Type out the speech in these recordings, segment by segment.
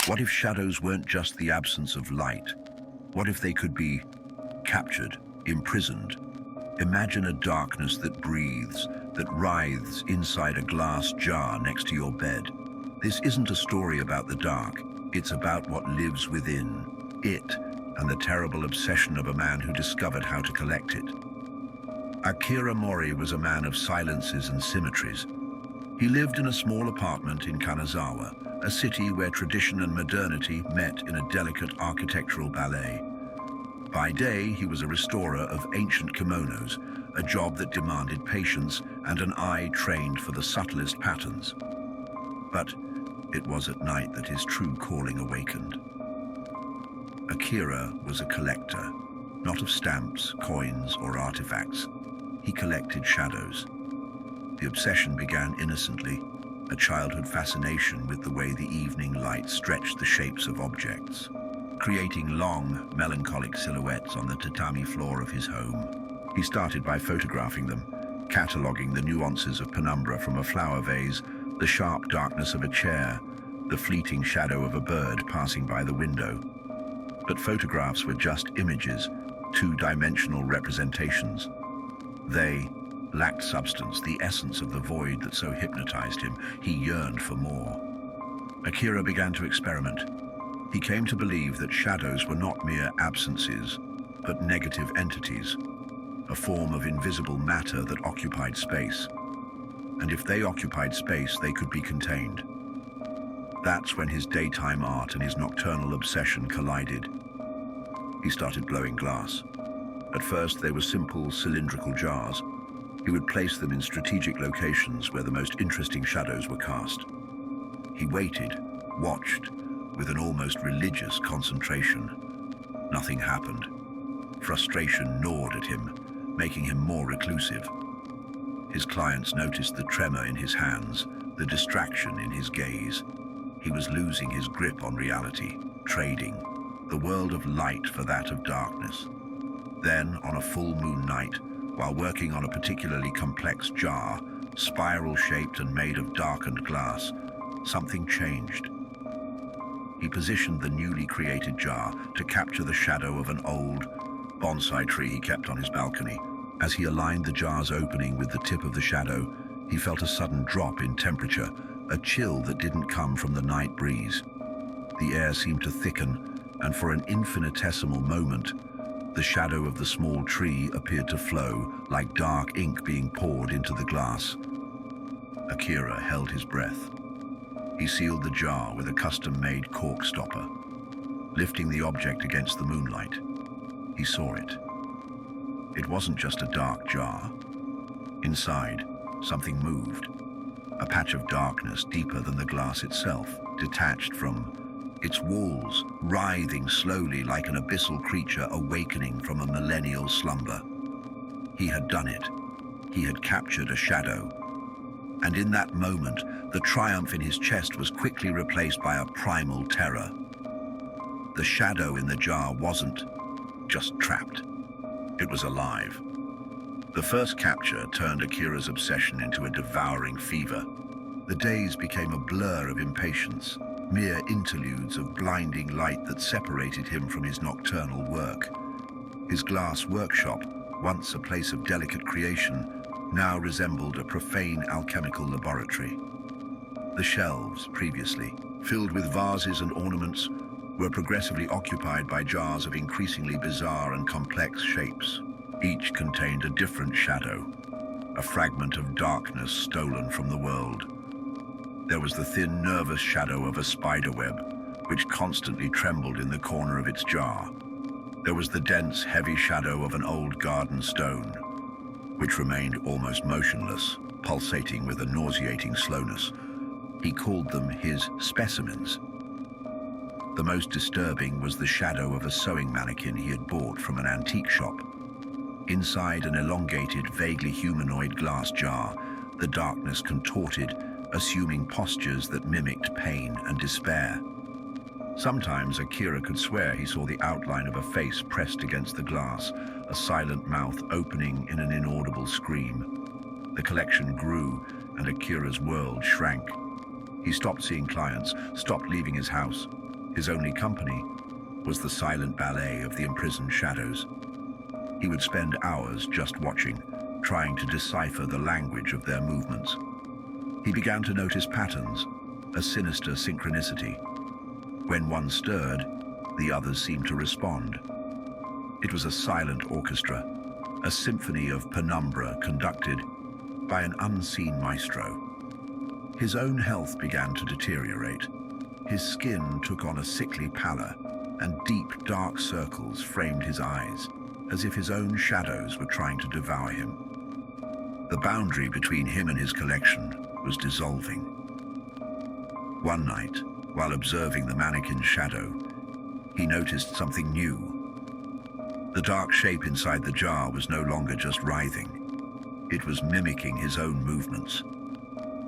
What if shadows weren't just the absence of light? What if they could be captured, imprisoned? Imagine a darkness that breathes, that writhes inside a glass jar next to your bed. This isn't a story about the dark. It's about what lives within it and the terrible obsession of a man who discovered how to collect it. Akira Mori was a man of silences and symmetries. He lived in a small apartment in Kanazawa, a city where tradition and modernity met in a delicate architectural ballet. By day, he was a restorer of ancient kimonos, a job that demanded patience and an eye trained for the subtlest patterns. But it was at night that his true calling awakened. Akira was a collector, not of stamps, coins, or artifacts. He collected shadows. The obsession began innocently, a childhood fascination with the way the evening light stretched the shapes of objects, creating long, melancholic silhouettes on the tatami floor of his home. He started by photographing them, cataloging the nuances of penumbra from a flower vase, the sharp darkness of a chair, the fleeting shadow of a bird passing by the window. But photographs were just images, two-dimensional representations. They lacked substance, the essence of the void that so hypnotized him. He yearned for more. Akira began to experiment. He came to believe that shadows were not mere absences, but negative entities, a form of invisible matter that occupied space. And if they occupied space, they could be contained. That's when his daytime art and his nocturnal obsession collided. He started blowing glass. At first, they were simple cylindrical jars. He would place them in strategic locations where the most interesting shadows were cast. He waited, watched, with an almost religious concentration. Nothing happened. Frustration gnawed at him, making him more reclusive. His clients noticed the tremor in his hands, the distraction in his gaze. He was losing his grip on reality, trading the world of light for that of darkness. Then, on a full moon night, while working on a particularly complex jar, spiral-shaped and made of darkened glass, something changed. He positioned the newly created jar to capture the shadow of an old bonsai tree he kept on his balcony. As he aligned the jar's opening with the tip of the shadow, he felt a sudden drop in temperature, a chill that didn't come from the night breeze. The air seemed to thicken, and for an infinitesimal moment, the shadow of the small tree appeared to flow like dark ink being poured into the glass. Akira held his breath. He sealed the jar with a custom-made cork stopper. Lifting the object against the moonlight, he saw it. It wasn't just a dark jar. Inside, something moved. A patch of darkness deeper than the glass itself, detached from its walls, writhing slowly like an abyssal creature awakening from a millennial slumber. He had done it. He had captured a shadow. And in that moment, the triumph in his chest was quickly replaced by a primal terror. The shadow in the jar wasn't just trapped. It was alive. The first capture turned Akira's obsession into a devouring fever. The days became a blur of impatience, mere interludes of blinding light that separated him from his nocturnal work. His glass workshop, once a place of delicate creation, now resembled a profane alchemical laboratory. The shelves, previously filled with vases and ornaments, were progressively occupied by jars of increasingly bizarre and complex shapes. Each contained a different shadow, a fragment of darkness stolen from the world. There was the thin, nervous shadow of a spiderweb, which constantly trembled in the corner of its jar. There was the dense, heavy shadow of an old garden stone, which remained almost motionless, pulsating with a nauseating slowness. He called them his specimens. The most disturbing was the shadow of a sewing mannequin he had bought from an antique shop. Inside an elongated, vaguely humanoid glass jar, the darkness contorted, assuming postures that mimicked pain and despair. Sometimes Akira could swear he saw the outline of a face pressed against the glass, a silent mouth opening in an inaudible scream. The collection grew, and Akira's world shrank. He stopped seeing clients, stopped leaving his house. His only company was the silent ballet of the imprisoned shadows. He would spend hours just watching, trying to decipher the language of their movements. He began to notice patterns, a sinister synchronicity. When one stirred, the others seemed to respond. It was a silent orchestra, a symphony of penumbra conducted by an unseen maestro. His own health began to deteriorate. His skin took on a sickly pallor, and deep, dark circles framed his eyes, as if his own shadows were trying to devour him. The boundary between him and his collection was dissolving. One night, while observing the mannequin's shadow, he noticed something new. The dark shape inside the jar was no longer just writhing. It was mimicking his own movements.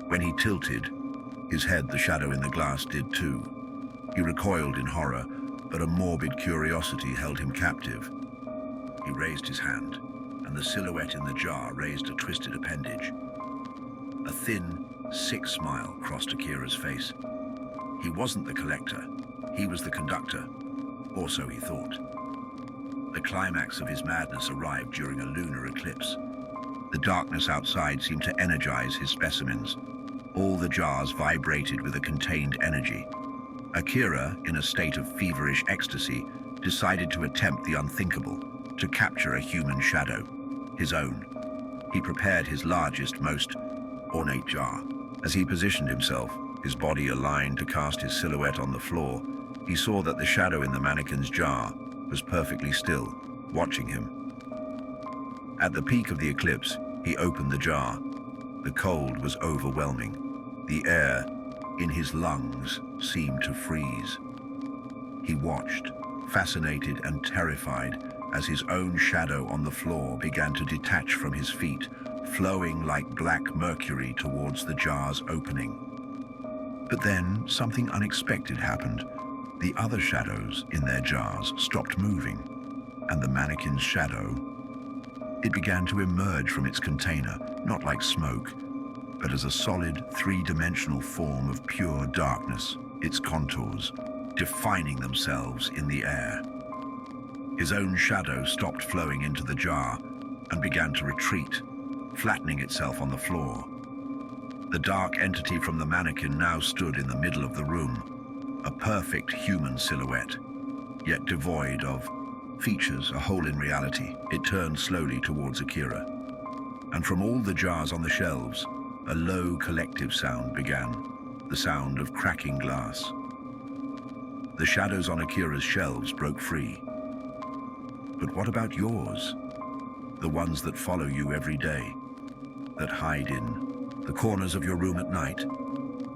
When he tilted his head, the shadow in the glass did too. He recoiled in horror, but a morbid curiosity held him captive. He raised his hand, and the silhouette in the jar raised a twisted appendage. A thin, sick smile crossed Akira's face. He wasn't the collector, he was the conductor, or so he thought. The climax of his madness arrived during a lunar eclipse. The darkness outside seemed to energize his specimens. All the jars vibrated with a contained energy. Akira, in a state of feverish ecstasy, decided to attempt the unthinkable, to capture a human shadow, his own. He prepared his largest, most ornate jar. As he positioned himself, his body aligned to cast his silhouette on the floor, he saw that the shadow in the mannequin's jar was perfectly still, watching him. At the peak of the eclipse, he opened the jar. The cold was overwhelming. The air in his lungs seemed to freeze. He watched, fascinated and terrified, as his own shadow on the floor began to detach from his feet, flowing like black mercury towards the jar's opening. But then something unexpected happened. The other shadows in their jars stopped moving, and the mannequin's shadow, it began to emerge from its container, not like smoke, but as a solid, three-dimensional form of pure darkness, its contours defining themselves in the air. His own shadow stopped flowing into the jar and began to retreat, flattening itself on the floor. The dark entity from the mannequin now stood in the middle of the room, a perfect human silhouette, yet devoid of features, a hole in reality. It turned slowly towards Akira, and from all the jars on the shelves, a low collective sound began, the sound of cracking glass. The shadows on Akira's shelves broke free. But what about yours? The ones that follow you every day, that hide in the corners of your room at night?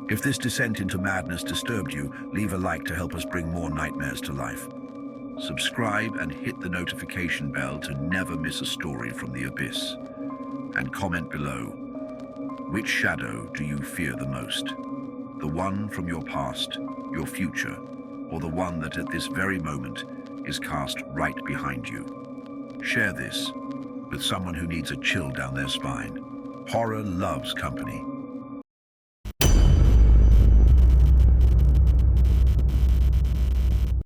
If this descent into madness disturbed you, leave a like to help us bring more nightmares to life. Subscribe and hit the notification bell to never miss a story from the abyss. And comment below, which shadow do you fear the most? The one from your past, your future, or the one that at this very moment is cast right behind you? Share this with someone who needs a chill down their spine. Horror loves company.